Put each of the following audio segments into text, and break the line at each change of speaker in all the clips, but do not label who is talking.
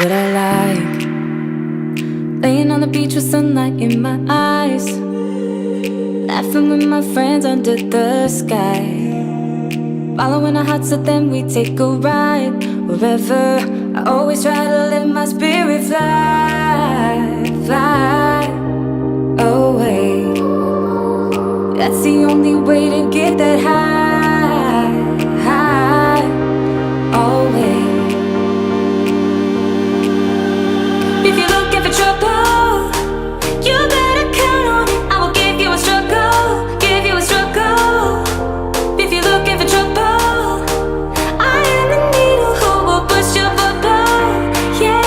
what I like. Laying on the beach with sunlight in my eyes, laughing with my friends under the sky, following our hearts so then we take a ride. Wherever, I always try to let my spirit fly, fly away. That's the only way to get that high, high, always. If you're looking for trouble, you better count on it. I will give you a struggle, give you a struggle. If you're looking for trouble, I am the needle who will push your bubble, yeah.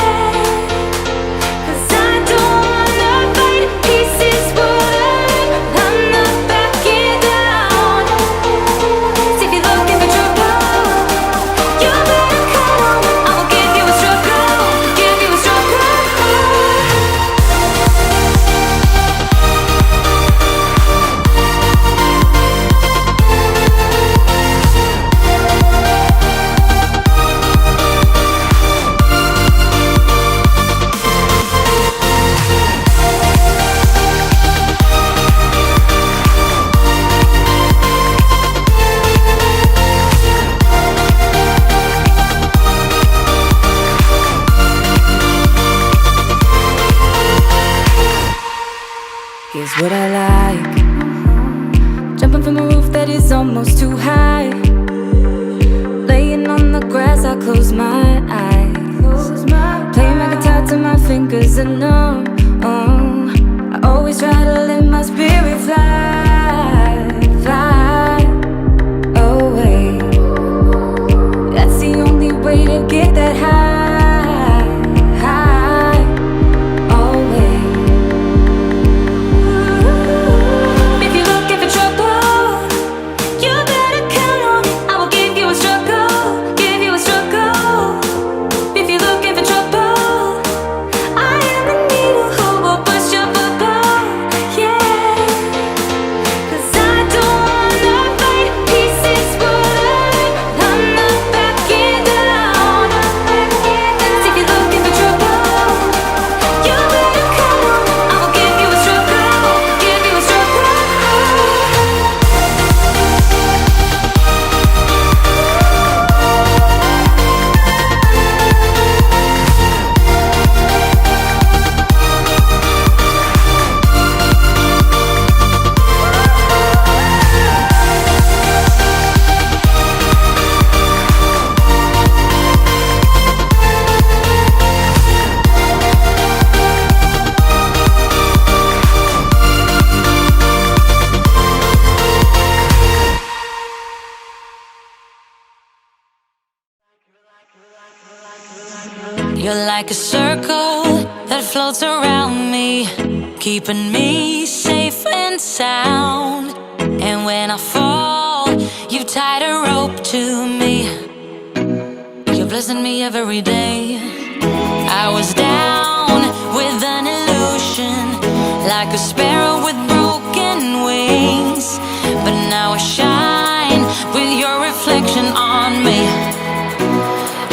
'Cause I don't wanna fight pieces, but I'm not backing down. So if you're looking for trouble, you better count on it. I will give you a struggle, give you a struggle. Here's what I like. Jumping from a roof that is almost too high, laying on the grass, I close my eyes, playing my guitar till my fingers are numb. I always try to let my spirit fly, fly away. That's the only way to get that high, high, always. If you're looking for trouble, you better count on it. I will give you a struggle, give you a struggle. If you're looking for trouble, I am the needle who will push your bubble, yeah. 'Cause I don't wanna fight pieces, but I'm not backing down. So if you're looking for trouble, you better count on it. I will give you a struggle, give you a struggle.
You're like a circle that floats around me, keeping me safe and sound. And when I fall, you tied a rope to me. You're blessing me every day. I was down with an illusion, like a sparrow with broken wings, but now I shine with your reflection on me.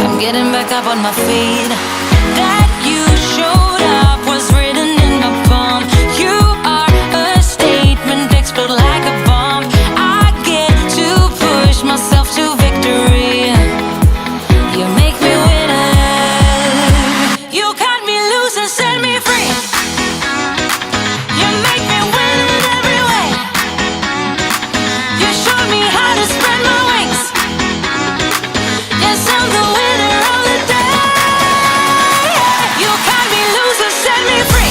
I'm getting back up on my feet. That you showed up was written in my palm. You are a statement, explode like a bomb. I get to push myself to victory. You make me winner. You cut me loose and set me free. You make me win in every way. You showed me how to spread my wings. Yes, I'm the winner of the day. You cut me loose and set me free.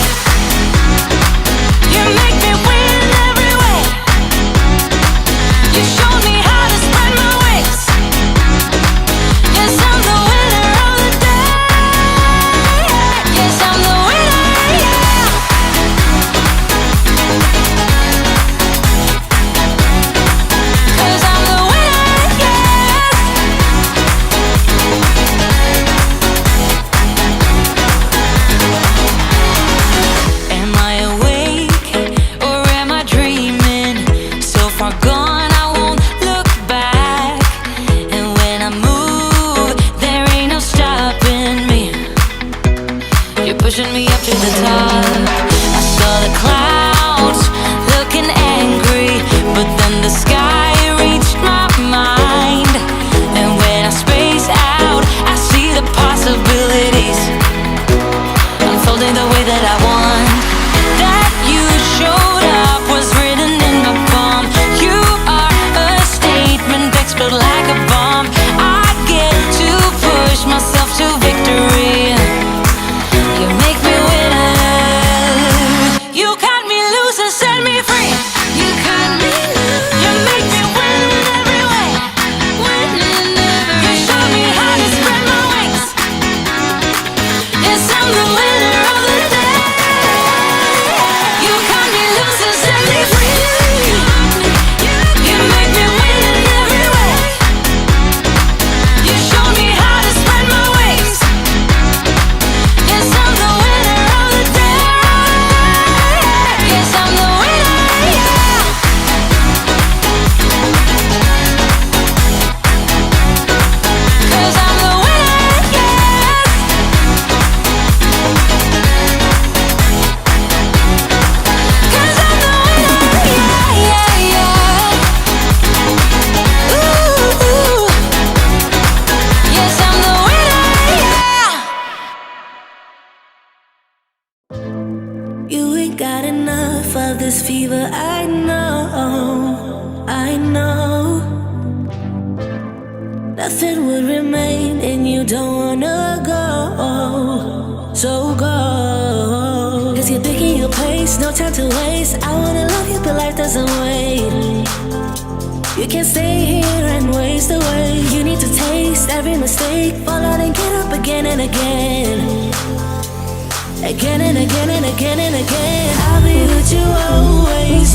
nothing would remain, and you don't wanna go. So go. Cause you're picking your pace, no time to waste. I wanna love you, but life doesn't wait. You can't stay here and waste away. You need to taste every mistake, fall out and get up again and again. Again and again and again and again. I'll be with you always.